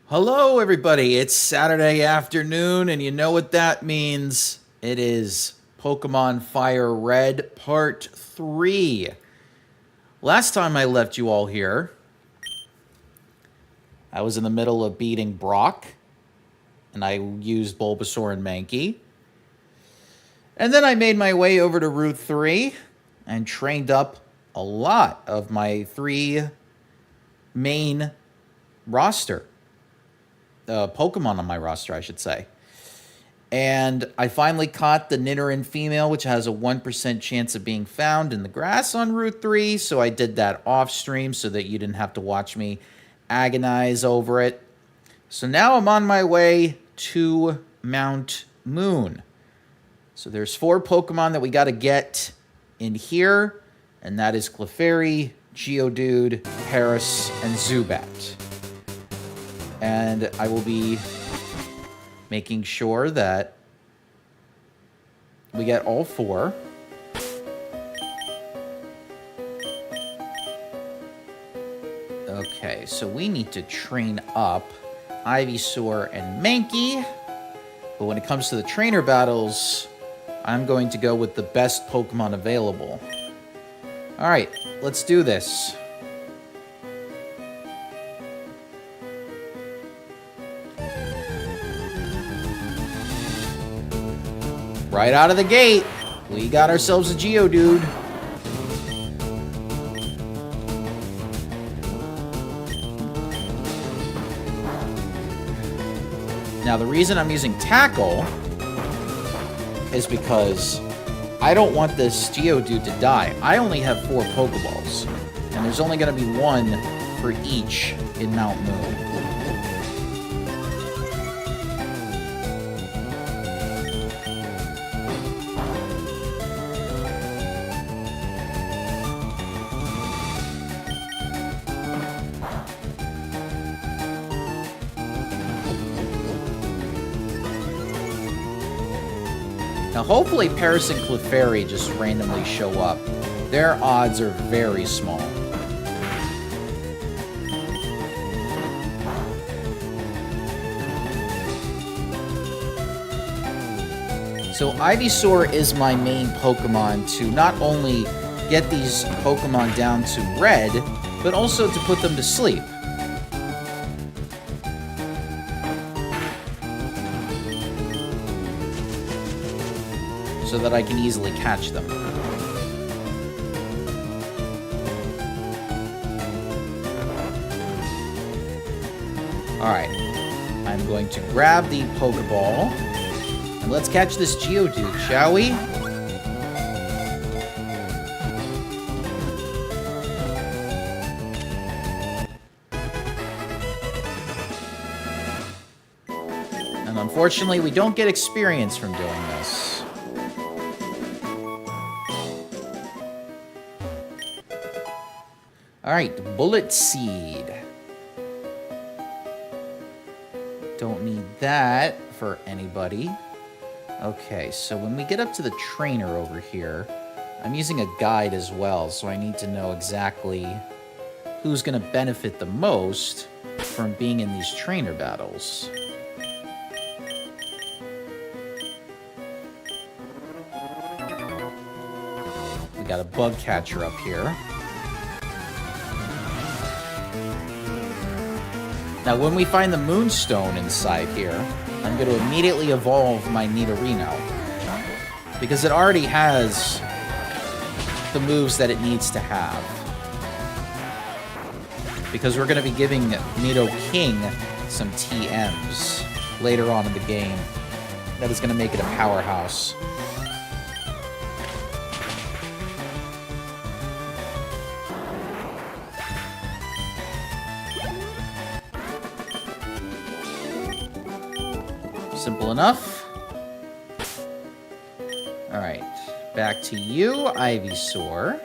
Hello, everybody. It's Saturday afternoon, and you know what that means. It is Pokemon FireRed Part 3. Last time I left you all here, I was in the middle of beating Brock, and I used Bulbasaur and Mankey. And then I made my way over to Route 3 and trained up a lot of my 3 main roster. Pokemon on my roster, I should say. And I finally caught the Nidoran female, which has a 1% chance of being found in the grass on Route 3. So I did that off stream so that you didn't have to watch me agonize over it. So now I'm on my way to Mount Moon. So there's 4 Pokemon that we got to get in here. And that is Clefairy, Geodude, Paris, and Zubat. And I will be making sure that we get all 4. Okay, so we need to train up Ivysaur and Mankey. But when it comes to the trainer battles, I'm going to go with the best Pokemon available. Alright, let's do this. Right out of the gate, we got ourselves a Geodude. Now, the reason I'm using Tackle is because I don't want this Geodude to die. I only have 4 Pokeballs, and there's only going to be 1 for each in Mount Moon. Now, hopefully Paris and Clefairy just randomly show up. Their odds are very small. So Ivysaur is my main Pokemon to not only get these Pokemon down to red, but also to put them to sleep. So that I can easily catch them. Alright. I'm going to grab the Pokeball. And let's catch this Geodude, shall we? And unfortunately, we don't get experience from doing this. Alright, Bullet Seed. Don't need that for anybody. Okay, so when we get up to the trainer over here, I'm using a guide as well, so I need to know exactly who's going to benefit the most from being in these trainer battles. We got a bug catcher up here. Now, when we find the Moonstone inside here, I'm going to immediately evolve my Nidorino. Because it already has the moves that it needs to have. Because we're going to be giving Nidoking some TMs later on in the game. That is going to make it a powerhouse. Simple enough. Alright, back to you, Ivysaur.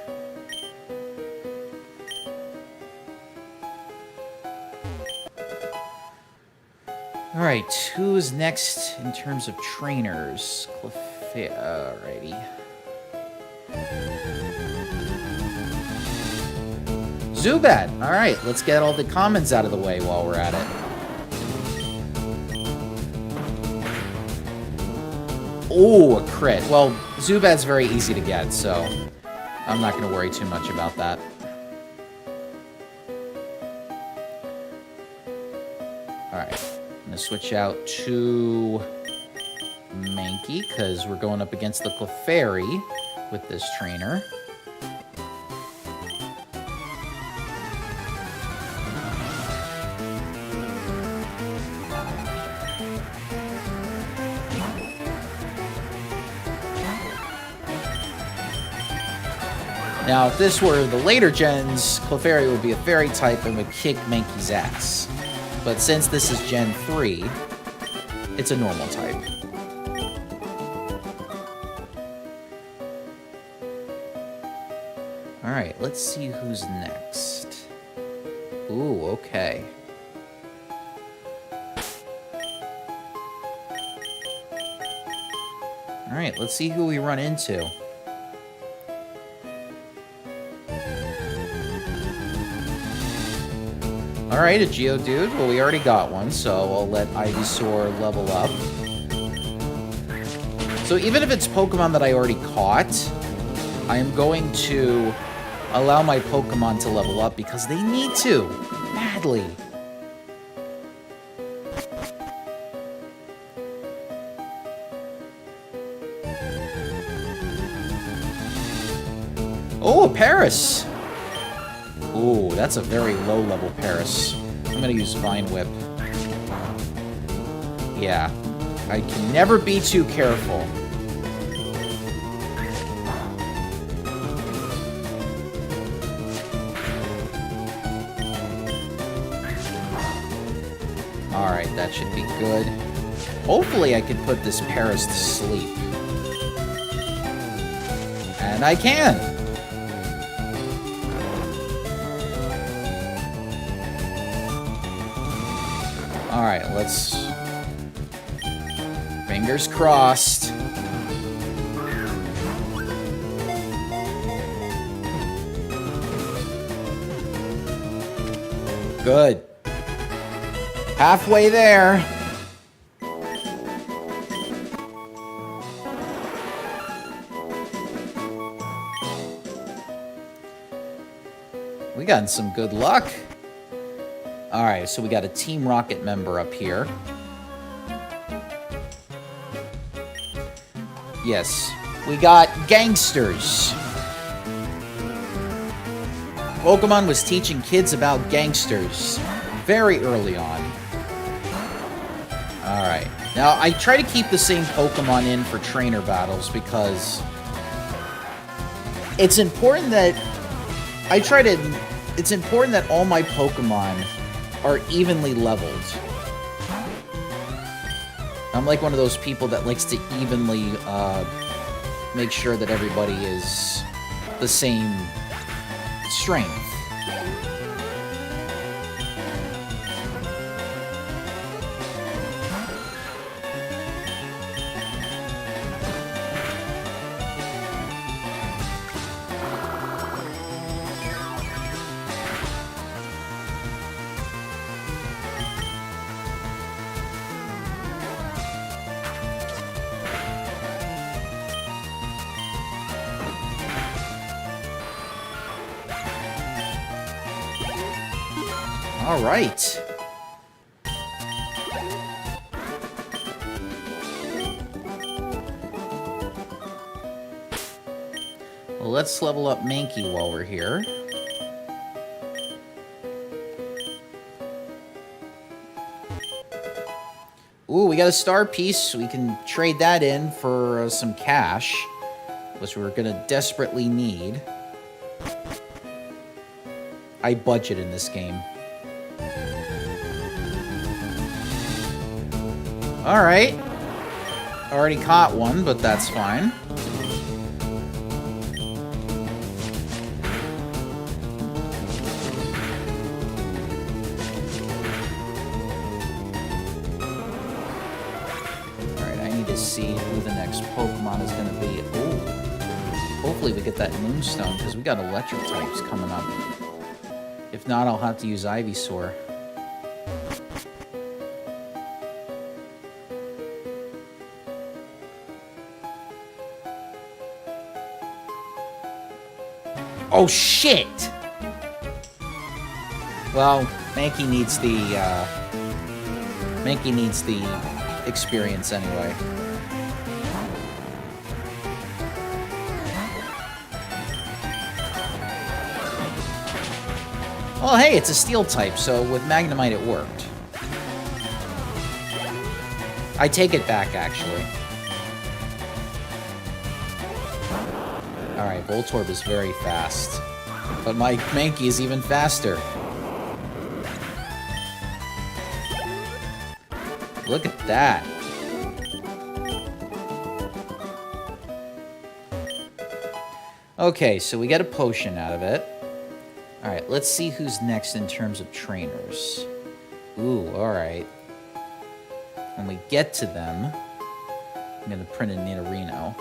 Alright, who is next in terms of trainers? Alrighty. Zubat! Alright, let's get all the comments out of the way while we're at it. Oh, a crit. Well, Zubat's very easy to get, so I'm not going to worry too much about that. Alright, I'm going to switch out to Mankey, because we're going up against the Clefairy with this trainer. Now, if this were the later gens, Clefairy would be a fairy type and would kick Mankey's ass. But since this is Gen 3, it's a normal type. Alright, let's see who's next. Ooh, okay. Alright, let's see who we run into. Alright, a Geodude. Well, we already got one, so I'll let Ivysaur level up. So even if it's Pokemon that I already caught, I am going to allow my Pokemon to level up because they need to, badly. Oh, a Paris! Ooh, that's a very low-level Paris. I'm gonna use Vine Whip. Yeah, I can never be too careful. Alright, that should be good. Hopefully I can put this Paris to sleep. And I can! Alright, let's... Fingers crossed. Good. Halfway there. We got some good luck. Alright, so we got a Team Rocket member up here. Yes, we got gangsters. Pokemon was teaching kids about gangsters very early on. Alright, now I try to keep the same Pokemon in for trainer battles because it's important that it's important that all my Pokemon are evenly leveled. I'm like one of those people that likes to evenly make sure that everybody is the same strength. All right. Well, let's level up Mankey while we're here. Ooh, we got a star piece. We can trade that in for some cash, which we're gonna desperately need. I budget in this game. Alright. Already caught one, but that's fine. Alright, I need to see who the next Pokemon is going to be. Ooh. Hopefully we get that Moonstone, because we got electric types coming up. If not, I'll have to use Ivysaur. Oh, shit! Well, Mankey needs the experience anyway. Well, hey, it's a steel type, so with Magnemite it worked. I take it back, actually. Alright, Voltorb is very fast. But my Mankey is even faster. Look at that. Okay, so we get a potion out of it. Alright, let's see who's next in terms of trainers. Ooh, alright. When we get to them, I'm going to print a Nidorino.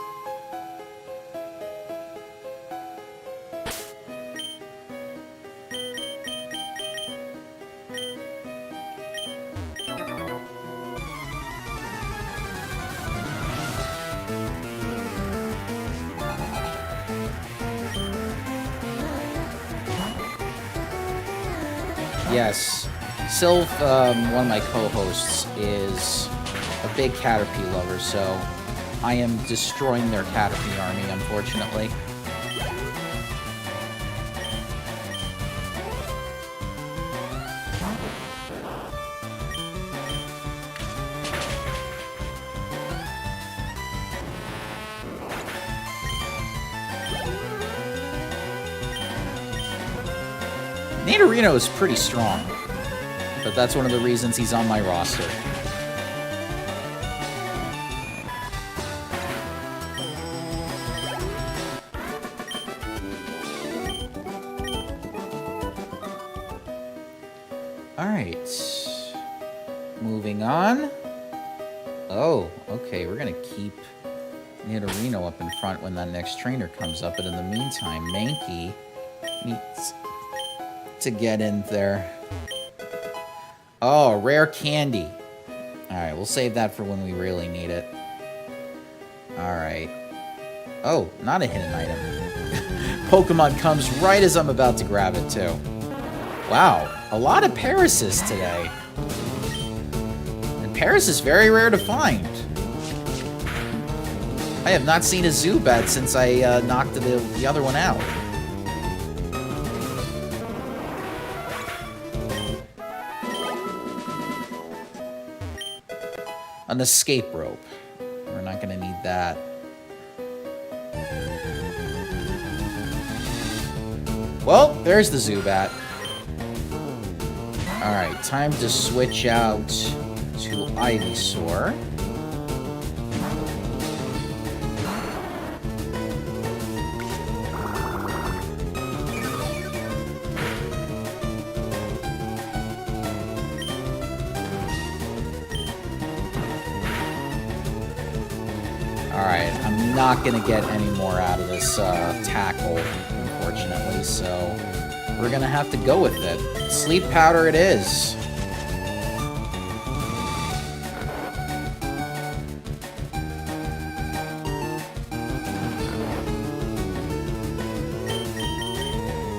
Yes. Sylph, one of my co-hosts, is a big Caterpie lover, so I am destroying their Caterpie army, unfortunately. Nidorino is pretty strong, but that's one of the reasons he's on my roster. Alright. Moving on. Oh, okay, we're gonna keep Nidorino up in front when that next trainer comes up, but in the meantime, Mankey needs to get in there. Oh, rare candy. Alright, we'll save that for when we really need it. Alright. Oh, not a hidden item. Pokemon comes right as I'm about to grab it, too. Wow, a lot of Parasis today. And Paris is very rare to find. I have not seen a Zubat since I knocked the other one out. An escape rope. We're not going to need that. Well, there's the Zubat. Alright, time to switch out to Ivysaur. Alright, I'm not going to get any more out of this tackle, unfortunately, so we're going to have to go with it. Sleep powder it is.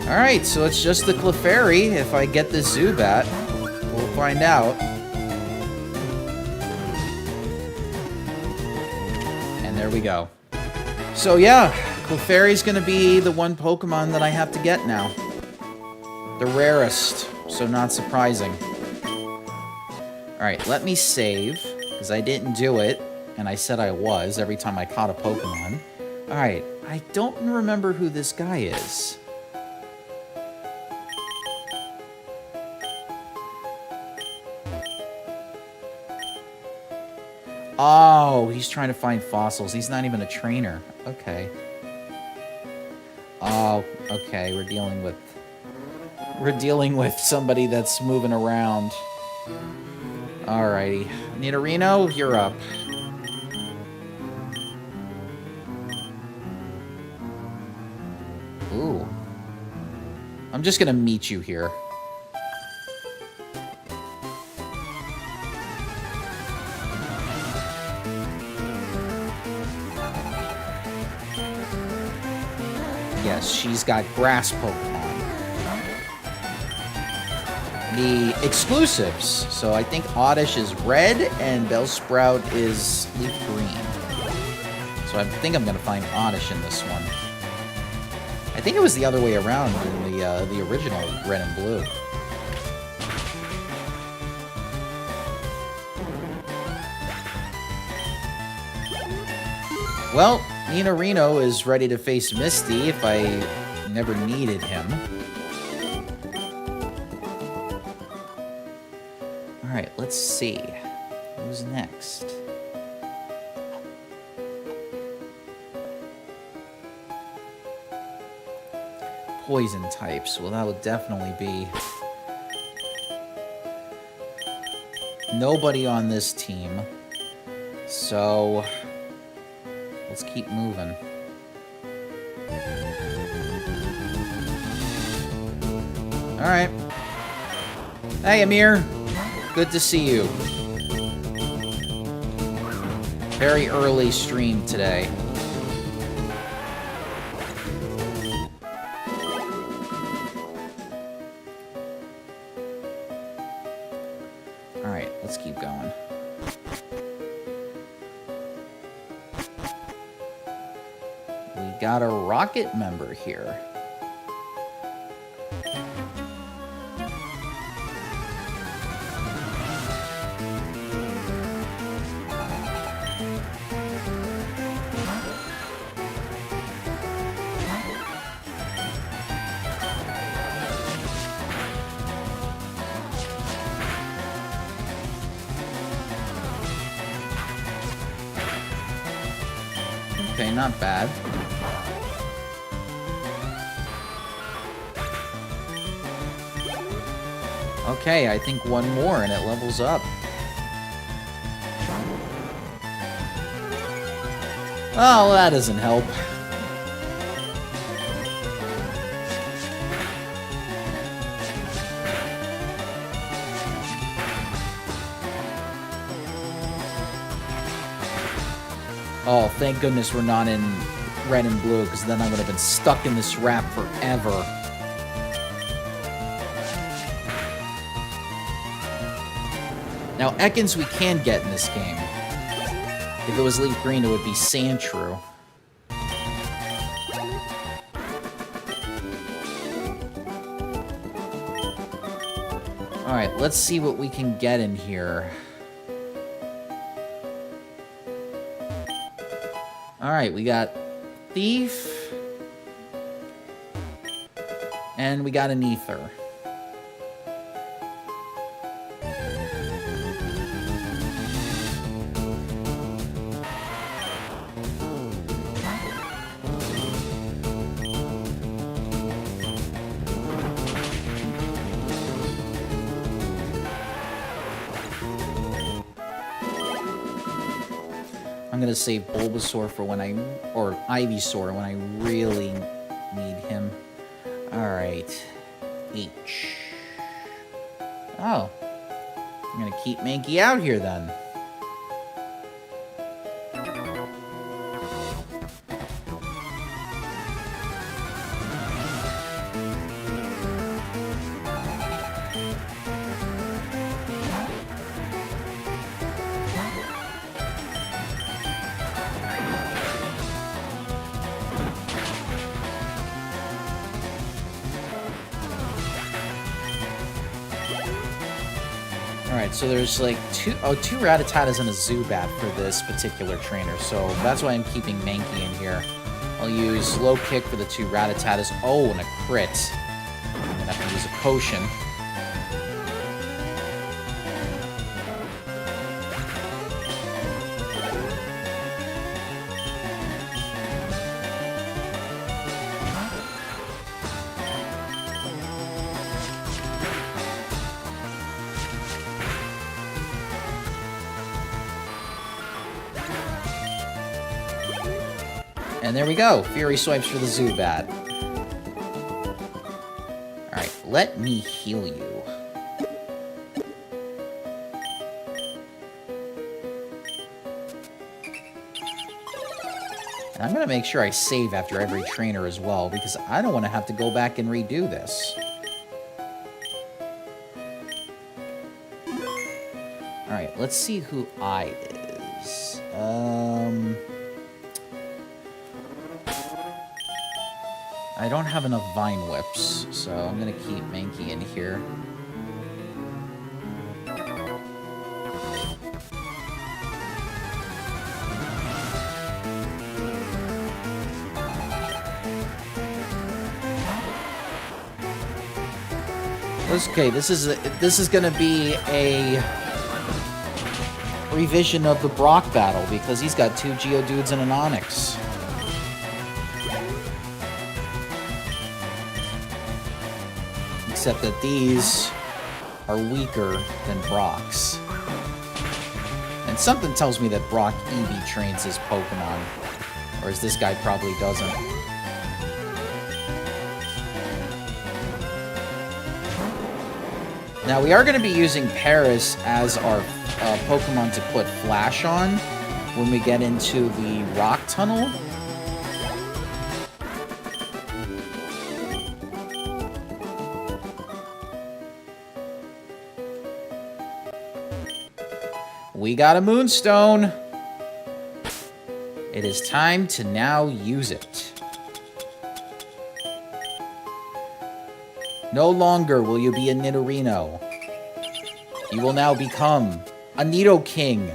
Alright, so it's just the Clefairy. If I get this Zubat, we'll find out. There we go. So yeah, Clefairy's gonna be the one Pokemon that I have to get now. The rarest, so not surprising. Alright, let me save, because I didn't do it, and I said I was every time I caught a Pokemon. Alright, I don't remember who this guy is. Oh, he's trying to find fossils. He's not even a trainer. Okay. Oh, okay. We're dealing with somebody that's moving around. Alrighty. Nidorino, you're up. Ooh. I'm just gonna meet you here. Yes, she's got grass Pokemon. The exclusives. So I think Oddish is red and Bellsprout is leaf green. So I think I'm going to find Oddish in this one. I think it was the other way around in the original Red and Blue. Well, Ninarino is ready to face Misty if I never needed him. Alright, let's see. Who's next? Poison types. Well, that would definitely be nobody on this team. So let's keep moving. Alright. Hey, Amir. Good to see you. Very early stream today. Alright, let's keep going. We got a Rocket member here. Okay, not bad. Okay, I think one more and it levels up. Oh, well, that doesn't help. Oh, thank goodness we're not in Red and Blue, because then I would have been stuck in this wrap forever. Now, Ekans we can get in this game. If it was Leaf Green, it would be Sandshrew. Alright, let's see what we can get in here. Alright, we got Thief. And we got an Ether. I'm gonna save Bulbasaur for when or Ivysaur when I really need him. Alright. H. Oh. I'm gonna keep Mankey out here then. Alright, so there's like two Rattatas and a Zubat for this particular trainer, so that's why I'm keeping Mankey in here. I'll use Low Kick for the two Rattatatas. Oh, and a crit. I'm gonna have to use a Potion. And there we go. Fury Swipes for the Zubat. Alright, let me heal you. I'm going to make sure I save after every trainer as well, because I don't want to have to go back and redo this. Alright, let's see who I is. I don't have enough Vine Whips, so I'm going to keep Mankey in here. Okay, this is gonna be a revision of the Brock battle because he's got 2 Geodudes and an Onix. Except that these are weaker than Brock's. And something tells me that Brock EV trains his Pokemon, whereas this guy probably doesn't. Now, we are going to be using Paris as our Pokemon to put Flash on when we get into the Rock Tunnel. We got a Moonstone. It is time to now use it. No longer will you be a Nidorino. You will now become a Nidoking.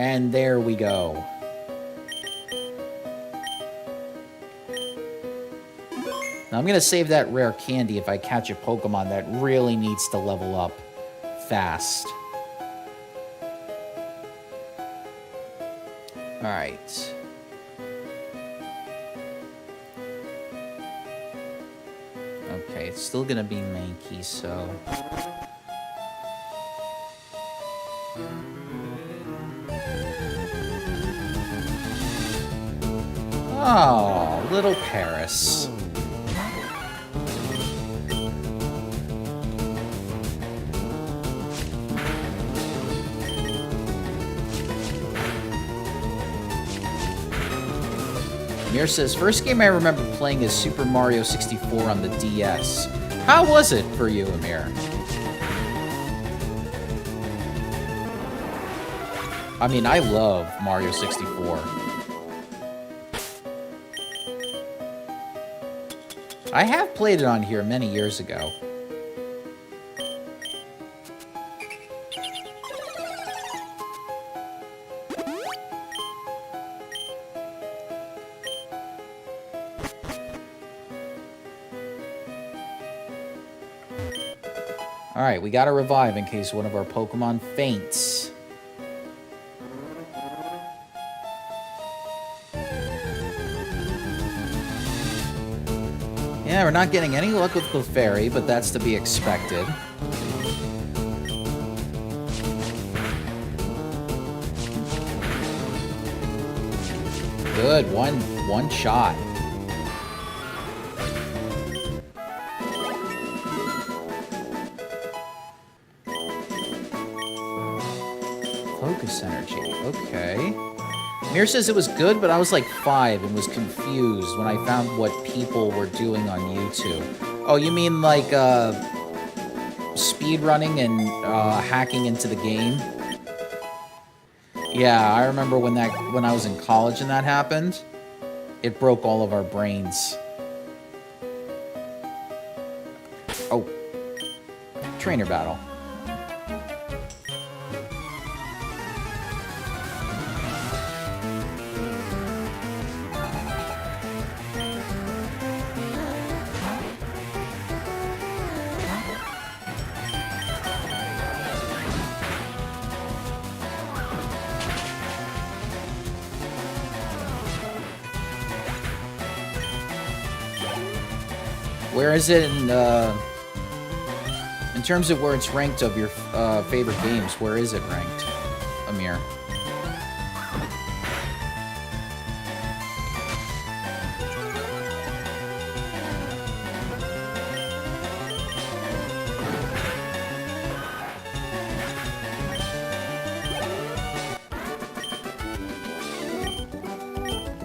And there we go. Now I'm going to save that rare candy if I catch a Pokemon that really needs to level up fast. Alright. Okay, it's still going to be Mankey, so... Oh, little Paris. Mir says, first game I remember playing is Super Mario 64 on the DS. How was it for you, Amir? I mean, I love Mario 64. I have played it on here many years ago. Alright, we gotta revive in case one of our Pokemon faints. Yeah, we're not getting any luck with Clefairy, but that's to be expected. Good, one shot. Focus energy, okay. Mir says it was good, but I was like 5 and was confused when I found what people were doing on YouTube. Oh, you mean like speed running and hacking into the game? Yeah, I remember when I was in college and that happened. It broke all of our brains. Oh, trainer battle. Where is it in terms of where it's ranked of your favorite games? Where is it ranked, Amir?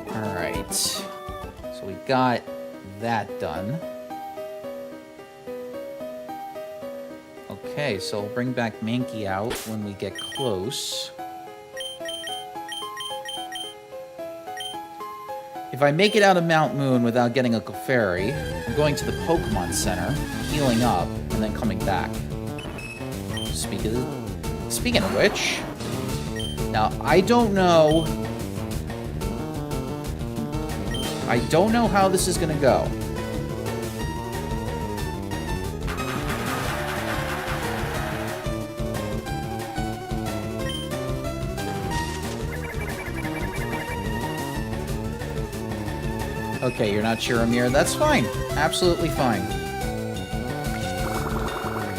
All right, so we got that done. Okay, so I'll bring back Mankey out when we get close. If I make it out of Mount Moon without getting a Clefairy, I'm going to the Pokemon Center, healing up, and then coming back. Speaking of which, now I don't know how this is gonna go. Okay, you're not sure, Amir. That's fine. Absolutely fine.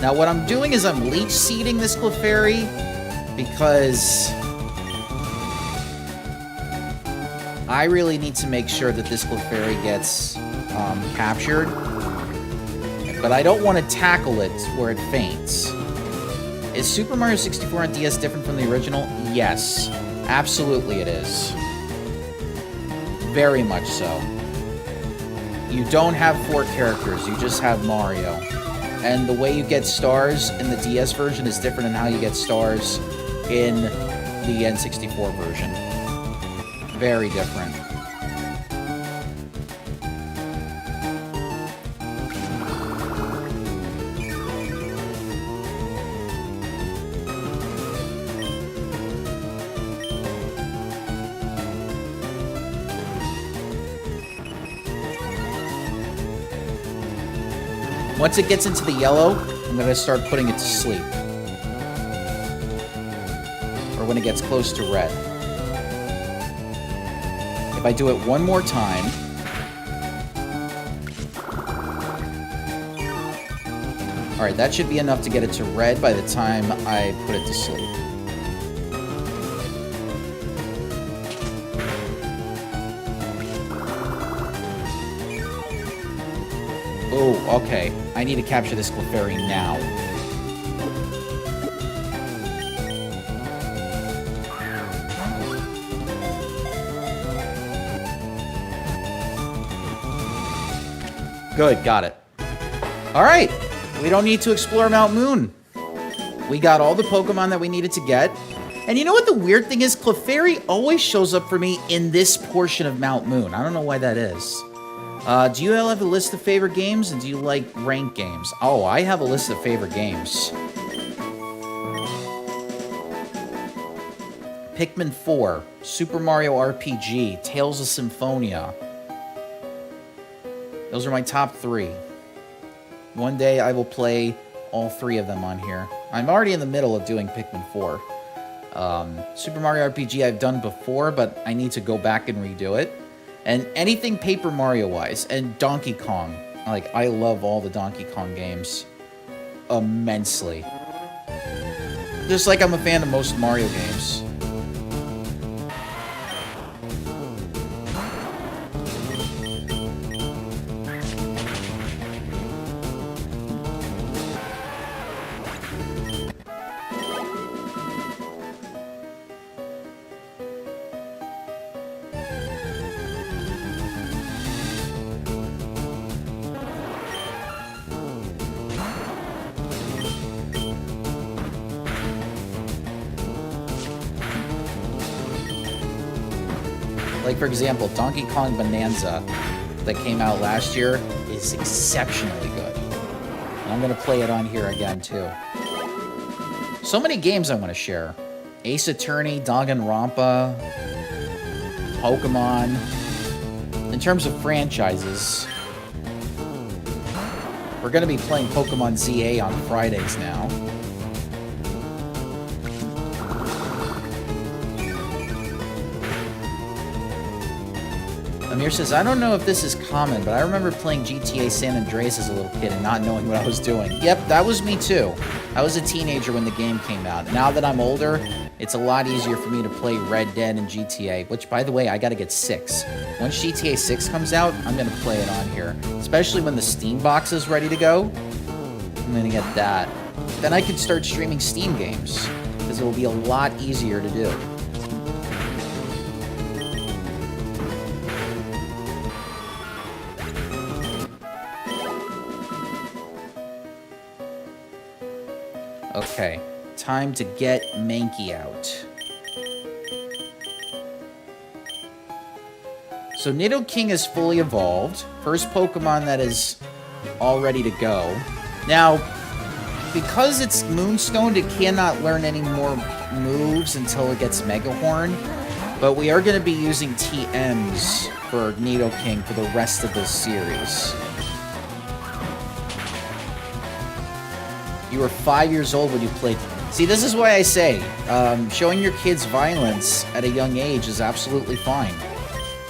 Now, what I'm doing is I'm leech seeding this Clefairy because I really need to make sure that this Clefairy gets captured. But I don't want to tackle it where it faints. Is Super Mario 64 on DS different from the original? Yes. Absolutely it is. Very much so. You don't have 4 characters, you just have Mario. And the way you get stars in the DS version is different than how you get stars in the N64 version. Very different. Once it gets into the yellow, I'm going to start putting it to sleep. Or when it gets close to red. If I do it one more time... Alright, that should be enough to get it to red by the time I put it to sleep. Oh, okay. I need to capture this Clefairy now. Good, got it. Alright, we don't need to explore Mount Moon. We got all the Pokemon that we needed to get. And you know what the weird thing is? Clefairy always shows up for me in this portion of Mount Moon. I don't know why that is. Do you have a list of favorite games, and do you like ranked games? Oh, I have a list of favorite games. Pikmin 4, Super Mario RPG, Tales of Symphonia. Those are my top 3. One day I will play all 3 of them on here. I'm already in the middle of doing Pikmin 4. Super Mario RPG I've done before, but I need to go back and redo it. And anything Paper Mario-wise, and Donkey Kong. Like, I love all the Donkey Kong games immensely. Just like I'm a fan of most Mario games. Like, for example, Donkey Kong Bonanza that came out last year is exceptionally good. And I'm going to play it on here again, too. So many games I want to share. Ace Attorney, Danganronpa, Pokemon. In terms of franchises, we're going to be playing Pokemon ZA on Fridays now. Amir says, I don't know if this is common, but I remember playing GTA San Andreas as a little kid and not knowing what I was doing. Yep, that was me too. I was a teenager when the game came out. Now that I'm older, it's a lot easier for me to play Red Dead and GTA, which, by the way, I gotta get 6. Once GTA 6 comes out, I'm gonna play it on here. Especially when the Steam box is ready to go. I'm gonna get that. Then I can start streaming Steam games, because it will be a lot easier to do. Okay, time to get Mankey out. So Nidoking is fully evolved. First Pokemon that is all ready to go. Now, because it's Moonstoned, it cannot learn any more moves until it gets Mega Horn. But we are going to be using TMs for Nidoking for the rest of this series. You were 5 years old when you played. See, this is why I say, showing your kids violence at a young age is absolutely fine.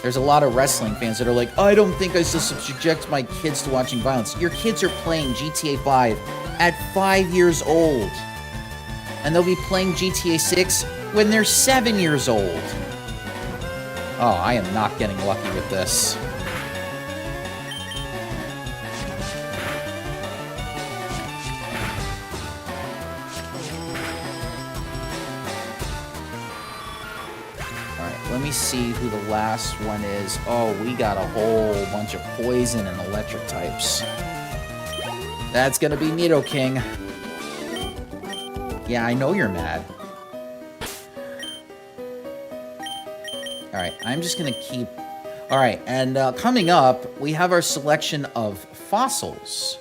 There's a lot of wrestling fans that are like, I don't think I should subject my kids to watching violence. Your kids are playing GTA 5 at 5 years old. And they'll be playing GTA 6 when they're 7 years old. Oh, I am not getting lucky with this. Let me see who the last one is. Oh, we got a whole bunch of poison and electric types. That's gonna be Nidoking. Yeah, I know you're mad. Alright, I'm just gonna keep... Alright, and coming up, we have our selection of fossils.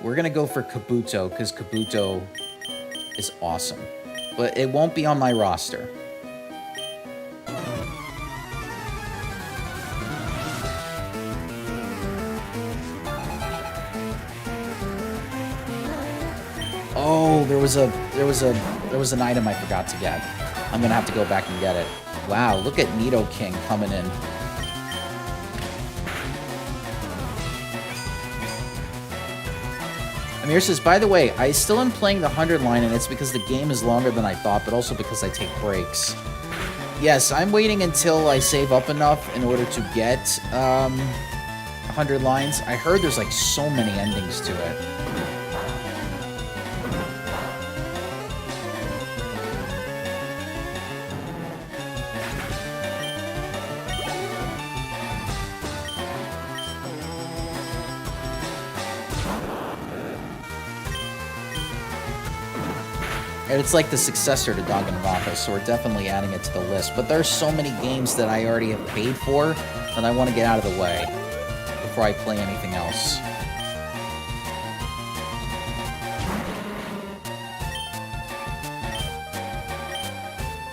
We're gonna go for Kabuto, because Kabuto is awesome. But it won't be on my roster. Oh, there was an item I forgot to get. I'm gonna have to go back and get it. Wow, look at Nidoking coming in. Amir says, by the way, I still am playing the 100 line, and it's because the game is longer than I thought, but also because I take breaks. Yes, I'm waiting until I save up enough in order to get 100 lines. I heard there's like so many endings to it. And it's like the successor to Danganronpa, so we're definitely adding it to the list. But there's so many games that I already have paid for that I want to get out of the way before I play anything else.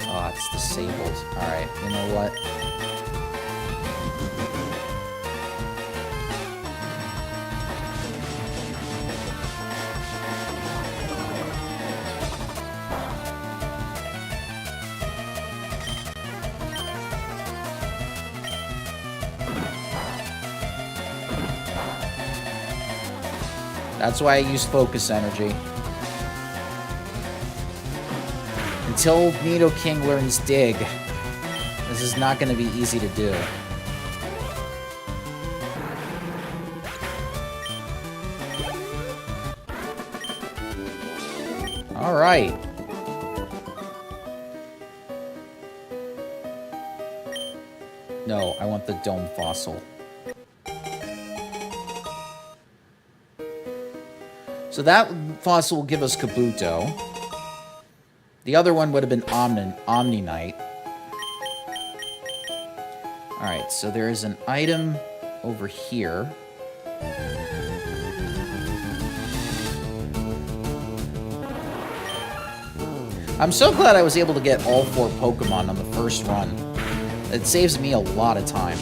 Oh, it's disabled. Alright, you know what? That's why I use focus energy. Until Nidoking learns Dig, this is not going to be easy to do. Alright. No, I want the dome fossil. So that fossil will give us Kabuto. The other one would have been Omni-Knight. Alright, so there is an item over here. I'm so glad I was able to get all 4 Pokemon on the first run. It saves me a lot of time.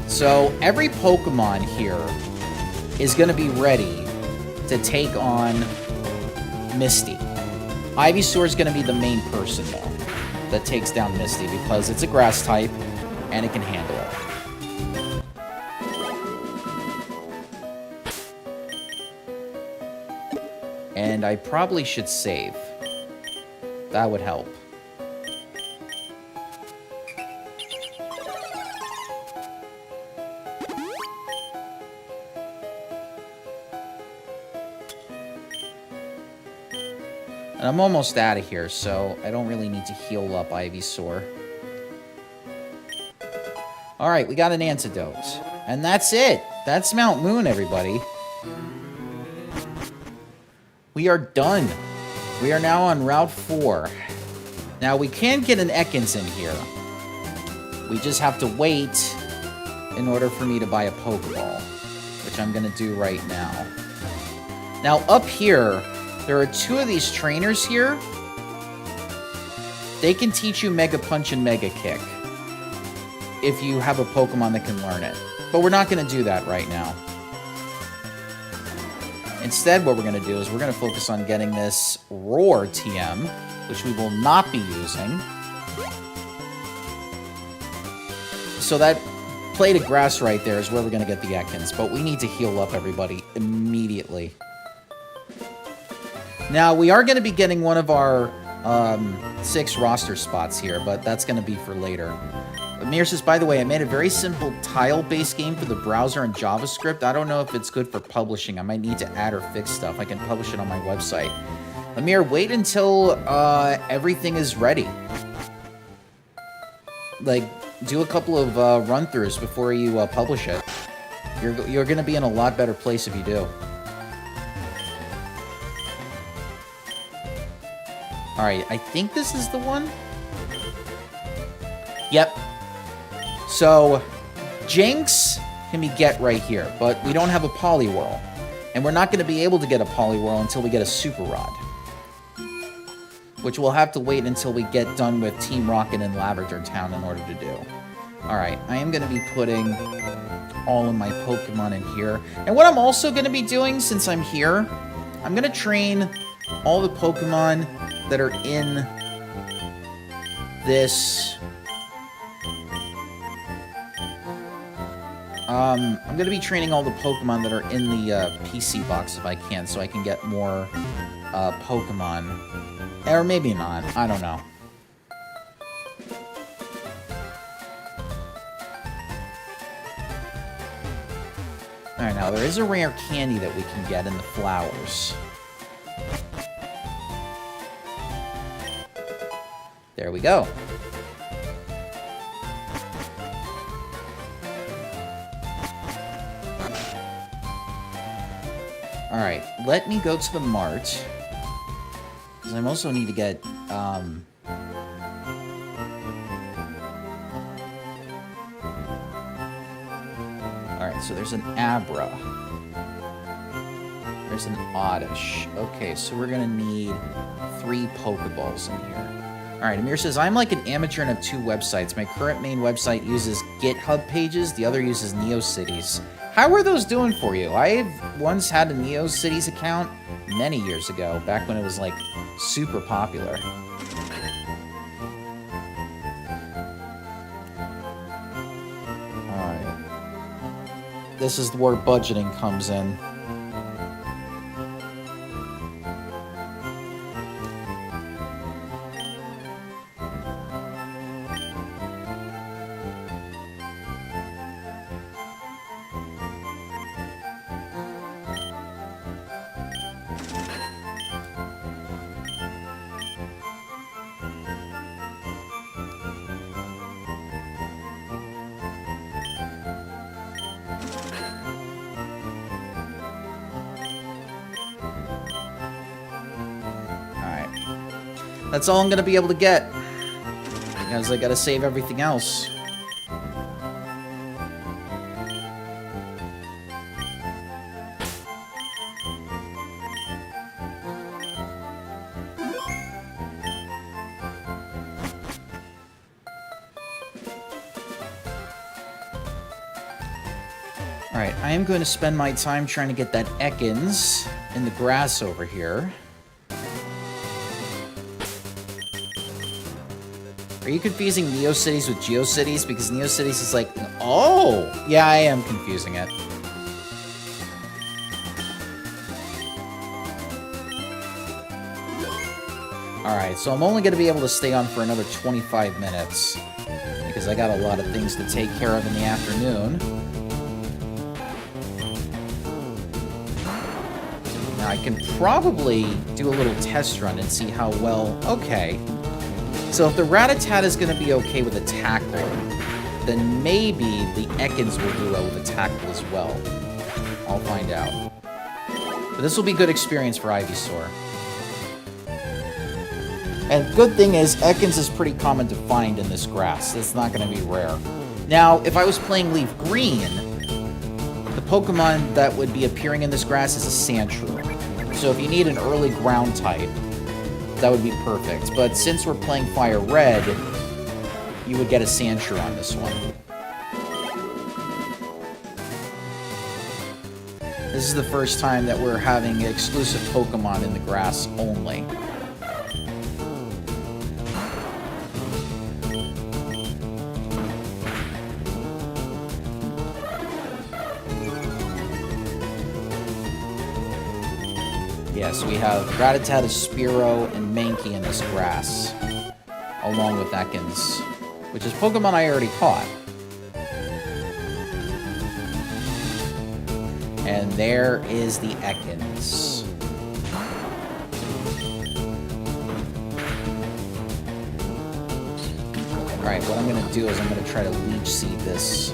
So every Pokemon here is going to be ready to take on Misty. Ivysaur is going to be the main person, though, that takes down Misty, because it's a grass type, and it can handle it. And I probably should save. That would help. And I'm almost out of here, so I don't really need to heal up Ivysaur. Alright, we got an antidote. And that's it. That's Mount Moon, everybody. We are done. We are now on Route 4. Now, we can get an Ekans in here. We just have to wait in order for me to buy a Pokeball, which I'm going to do right now. Now, up here, there are 2 of these trainers here. They can teach you Mega Punch and Mega Kick if you have a Pokemon that can learn it. But we're not going to do that right now. Instead, what we're going to do is we're going to focus on getting this Roar TM, which we will not be using. So that plate of grass right there is where we're going to get the Ekans, but we need to heal up everybody immediately. Now, we are going to be getting one of our 6 roster spots here, but that's going to be for later. Amir says, by the way, I made a very simple tile-based game for the browser and JavaScript. I don't know if it's good for publishing. I might need to add or fix stuff. I can publish it on my website. Amir, wait until everything is ready. Like, do a couple of run-throughs before you publish it. You're going to be in a lot better place if you do. Alright, I think this is the one. Yep. So, Jinx can be get right here, but we don't have a Poliwhirl. And we're not going to be able to get a Poliwhirl until we get a Super Rod. Which we'll have to wait until we get done with Team Rocket in Lavender Town in order to do. Alright, I am going to be putting all of my Pokemon in here. And what I'm also going to be doing, since I'm here, I'm going to train all the Pokemon that are in this... I'm going to be training all the Pokemon that are in the PC box if I can, so I can get more Pokemon. Or maybe not. I don't know. Alright, now there is a rare candy that we can get in the flowers. There we go. Alright, let me go to the mart. Because I also need to get, Alright, so there's an Abra. There's an Oddish. Okay, so we're gonna need 3 Pokeballs in here. Alright, Amir says, I'm like an amateur and have 2 websites. My current main website uses GitHub pages, the other uses NeoCities. How are those doing for you? I've once had a NeoCities account many years ago, back when it was, like, super popular. Alright. This is where budgeting comes in. That's all I'm going to be able to get, because I got to save everything else. Alright, I am going to spend my time trying to get that Ekans in the grass over here. Are you confusing NeoCities with GeoCities? Because NeoCities is like, oh! Yeah, I am confusing it. Alright, so I'm only going to be able to stay on for another 25 minutes. Because I got a lot of things to take care of in the afternoon. Now, I can probably do a little test run and see how well... Okay. So if the Rat-a-tat is going to be okay with a tackle, then maybe the Ekans will do well with a tackle as well. I'll find out. But this will be good experience for Ivysaur. And good thing is, Ekans is pretty common to find in this grass. It's not going to be rare. Now, if I was playing Leaf Green, the Pokemon that would be appearing in this grass is a Sandshrew. So if you need an early ground type, that would be perfect. But since we're playing Fire Red, you would get a Sandshrew on this one. This is the first time that we're having exclusive Pokemon in the grass only. Yes, we have Rattata, Spearow, and Mankey in this grass, along with Ekans, which is Pokemon I already caught. And there is the Ekans. Alright, what I'm going to do is I'm going to try to Leech Seed this.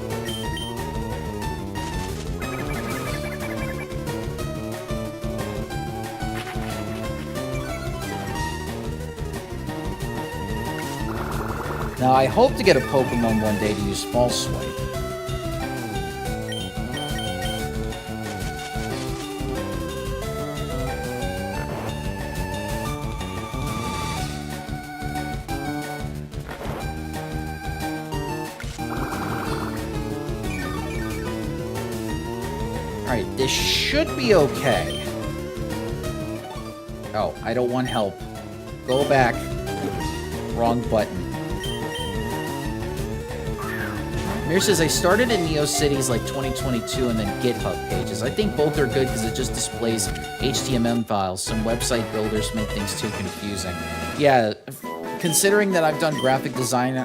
Now, I hope to get a Pokemon one day to use False Swipe. Alright, this should be okay. Oh, I don't want help. Go back. Wrong button. Mir says, I started in NeoCities like 2022 and then GitHub pages. I think both are good because it just displays HTML files. Some website builders make things too confusing. Yeah, considering that I've done graphic design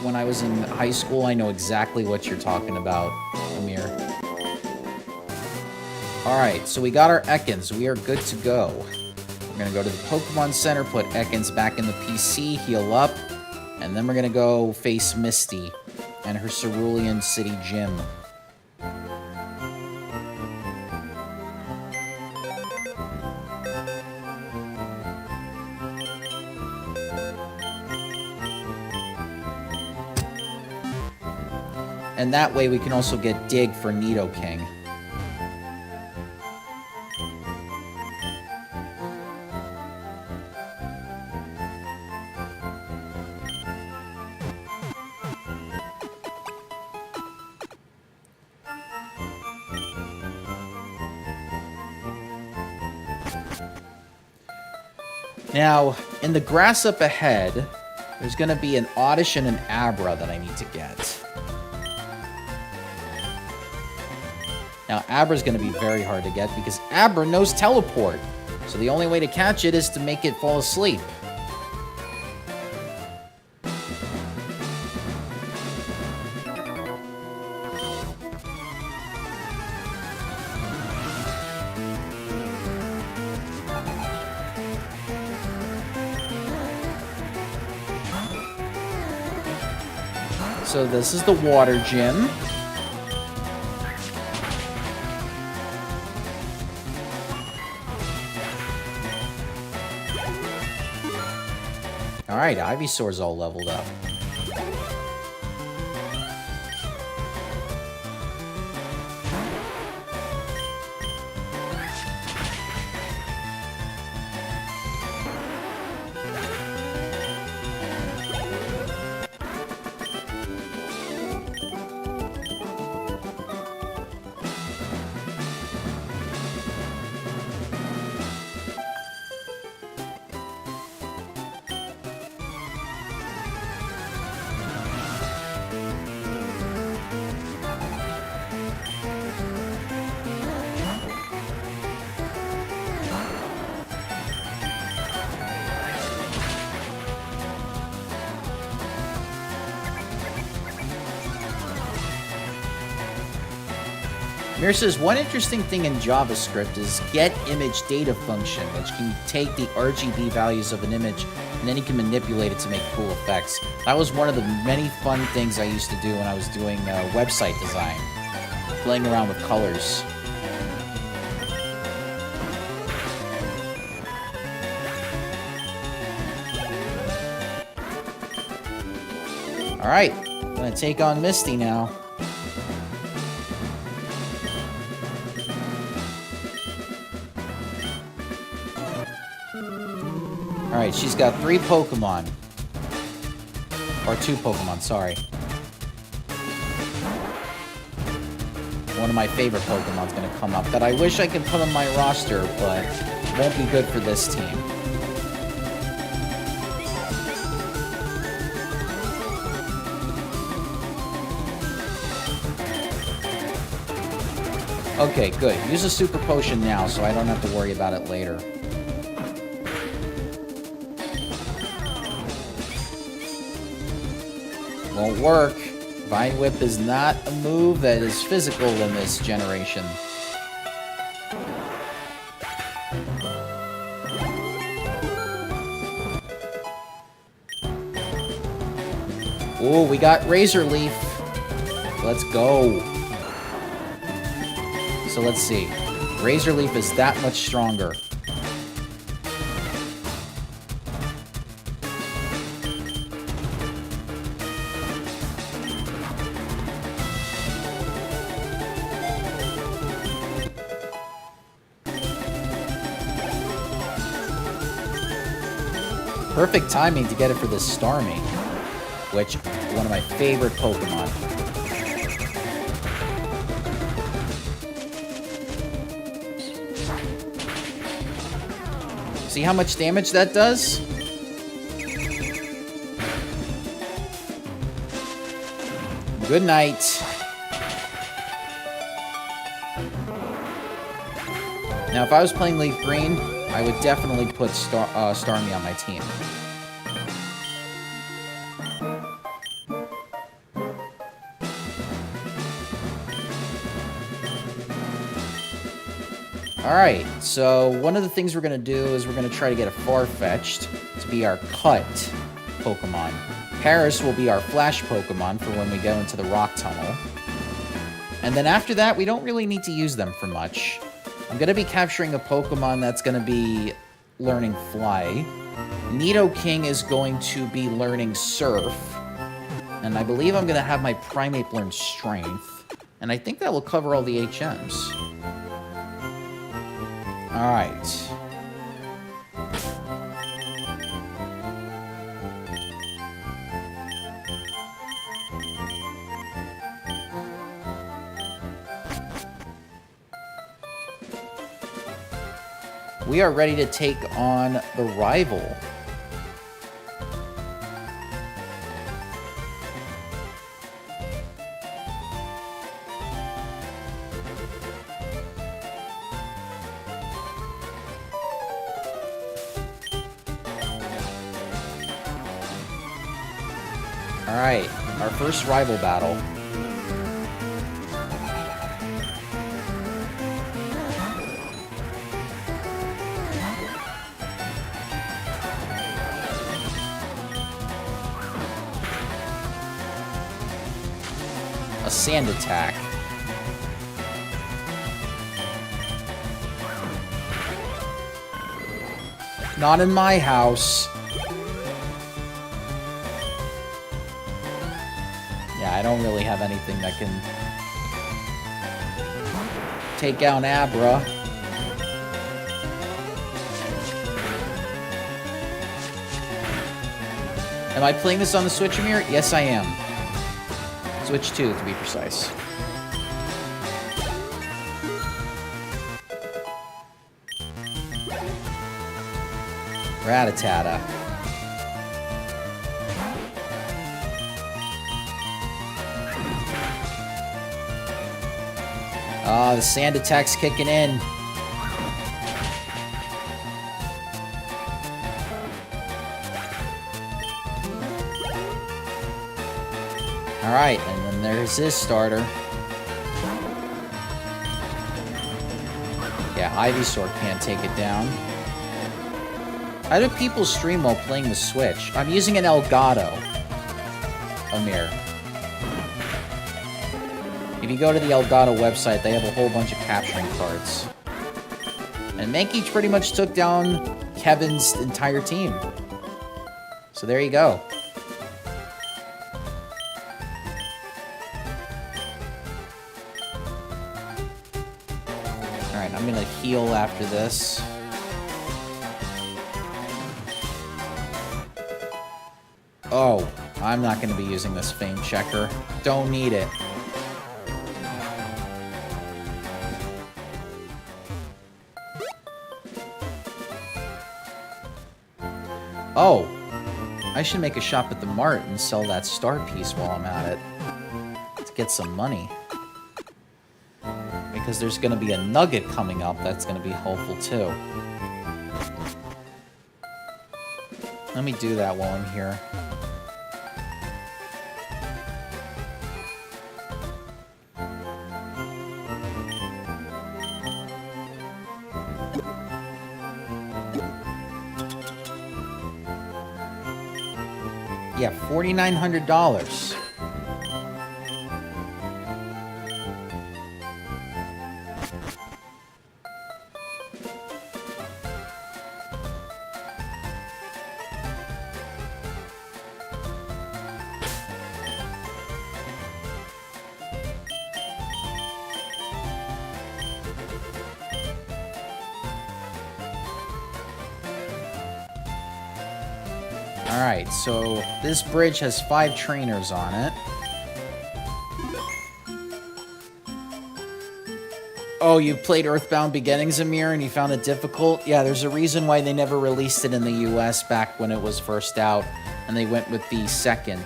when I was in high school, I know exactly what you're talking about, Amir. Alright, so we got our Ekans. We are good to go. We're going to go to the Pokemon Center, put Ekans back in the PC, heal up, and then we're going to go face Misty and her Cerulean City Gym. And that way we can also get Dig for Nidoking. Now, in the grass up ahead, there's going to be an Oddish and an Abra that I need to get. Now, Abra's going to be very hard to get because Abra knows Teleport. So the only way to catch it is to make it fall asleep. So this is the water gym. Alright, Ivysaur's all leveled up. Mir says, one interesting thing in JavaScript is get image data function, which can take the RGB values of an image and then you can manipulate it to make cool effects. That was one of the many fun things I used to do when I was doing website design, playing around with colors. Alright, I'm gonna take on Misty now. Alright, she's got 3 Pokemon. Or 2 Pokemon, sorry. One of my favorite Pokemon's gonna come up that I wish I could put on my roster, but won't be good for this team. Okay, good. Use a Super Potion now so I don't have to worry about it later. Won't work. Vine Whip is not a move that is physical in this generation. Oh, we got Razor Leaf. Let's go. So let's see. Razor Leaf is that much stronger. Perfect timing to get it for this Starmie, which one of my favorite Pokemon. See how much damage that does? Good night. Now, if I was playing Leaf Green, I would definitely put Starmie on my team. Alright, so one of the things we're going to do is we're going to try to get a Farfetch'd to be our cut Pokemon. Paris will be our flash Pokemon for when we go into the rock tunnel. And then after that, we don't really need to use them for much. I'm going to be capturing a Pokemon that's going to be learning Fly. Nidoking is going to be learning Surf. And I believe I'm going to have my Primeape learn Strength. And I think that will cover all the HMs. Alright. We are ready to take on the rival. Alright, our first rival battle. A sand attack. Not in my house. Yeah, I don't really have anything that can take down Abra. Am I playing this on the Switch, Amir? Yes, I am. Switch 2, to be precise. Rattata. Ah, the sand attack's kicking in. Alright, and then there's his starter. Yeah, Ivysaur can't take it down. How do people stream while playing the Switch? I'm using an Elgato, Amir. If you go to the Elgato website, they have a whole bunch of capturing cards. And Mankey pretty much took down Kevin's entire team. So there you go. Alright, I'm gonna heal after this. Oh, I'm not gonna be using this Fame Checker. Don't need it. Oh, I should make a shop at the mart and sell that star piece while I'm at it. To get some money. Because there's going to be a nugget coming up that's going to be helpful too. Let me do that while I'm here. Yeah, $4,900. Alright, so this bridge has 5 trainers on it. Oh, you played Earthbound Beginnings, Amir, and you found it difficult? Yeah, there's a reason why they never released it in the US back when it was first out, and they went with the second.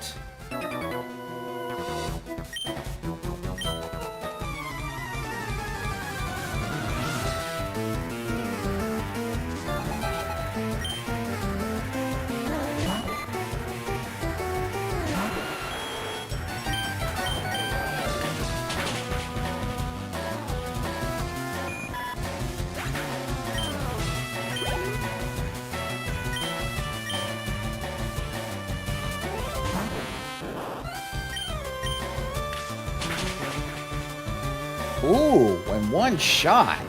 Ooh, in one shot.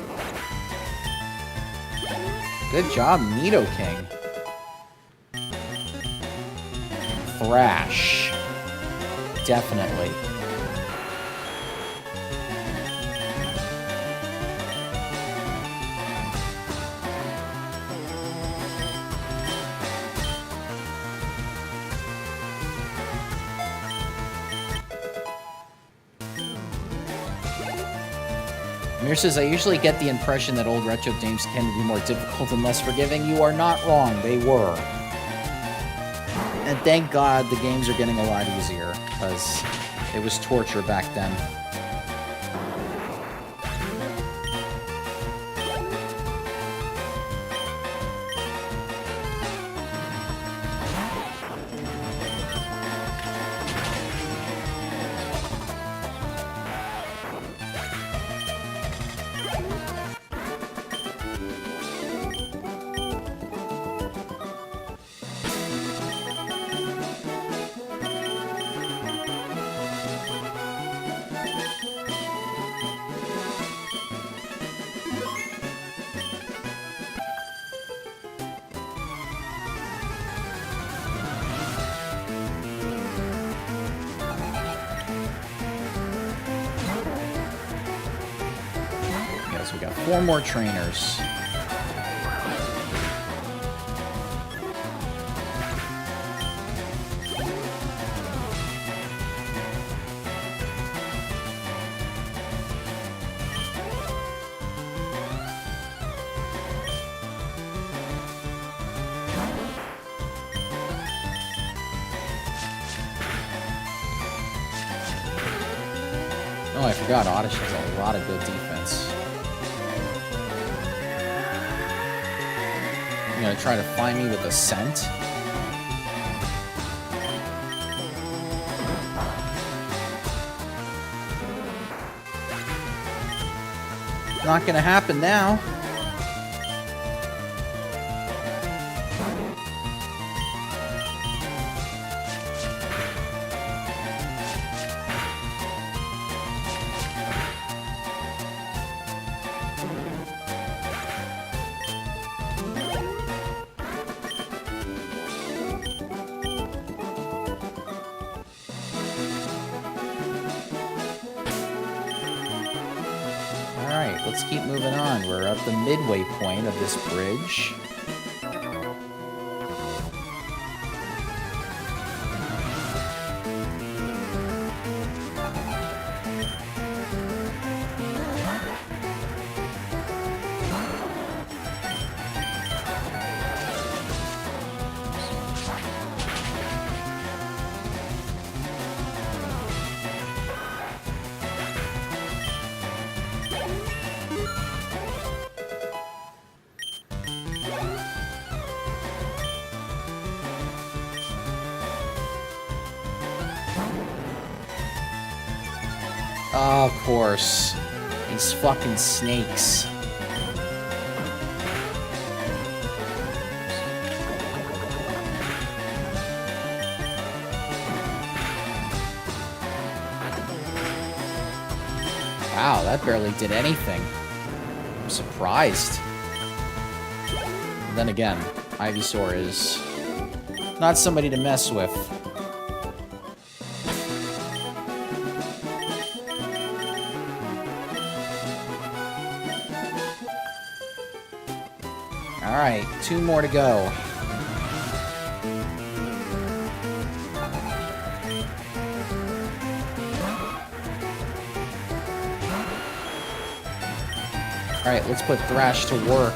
Good job, Nidoking. Thrash. Definitely. Amir says, I usually get the impression that old retro games can be more difficult and less forgiving. You are not wrong. They were. And thank God the games are getting a lot easier, because it was torture back then. We got 4 more trainers. Oh, I forgot Oddish has a lot of good defense. Gonna try to find me with a scent. Not gonna happen now. let's keep moving on. We're at the midway point of this bridge. Oh, of course. These fucking snakes. Wow, that barely did anything. I'm surprised. And then again, Ivysaur is not somebody to mess with. Alright, 2 more to go. Alright, let's put Thrash to work.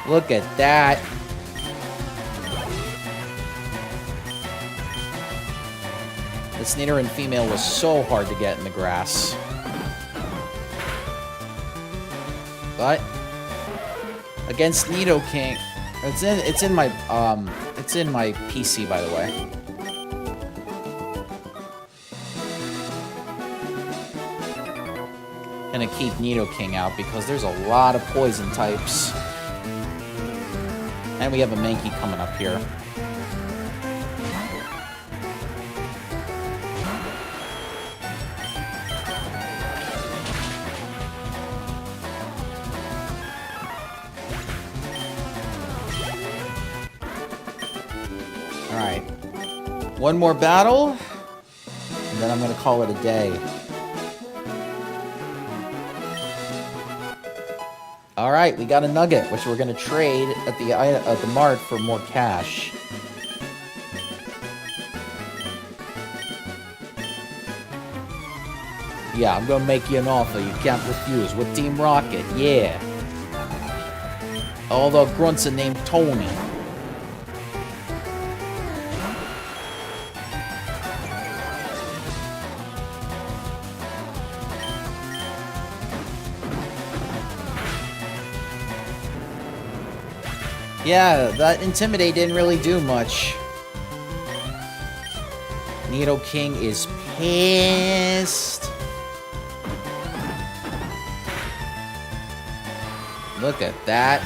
Look at that. This Nidoran female was so hard to get in the grass. But against Nidoking, it's in my PC, by the way. Gonna keep Nidoking out because there's a lot of poison types. And we have a Mankey coming up here. Alright. One more battle, and then I'm gonna call it a day. Alright, we got a nugget, which we're going to trade at the mart for more cash. Yeah, I'm going to make you an offer you can't refuse with Team Rocket, yeah. All the grunts are named Tony. Yeah, that Intimidate didn't really do much. Nidoking is pissed. Look at that.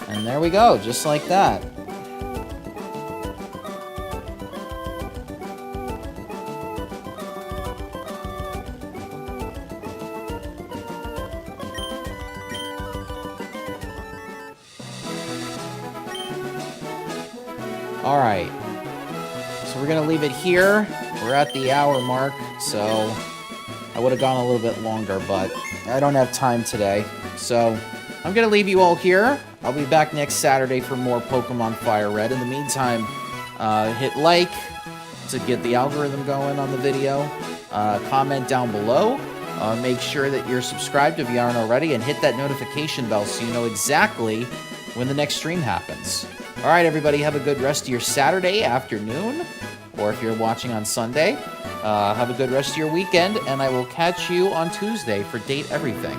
And there we go, just like that. Alright, so we're going to leave it here. We're at the hour mark, so I would have gone a little bit longer, but I don't have time today. So I'm going to leave you all here. I'll be back next Saturday for more Pokemon FireRed. In the meantime, hit like to get the algorithm going on the video. Comment down below. Make sure that you're subscribed if you aren't already, and hit that notification bell so you know exactly when the next stream happens. All right, everybody, have a good rest of your Saturday afternoon, or if you're watching on Sunday, have a good rest of your weekend, and I will catch you on Tuesday for Date Everything.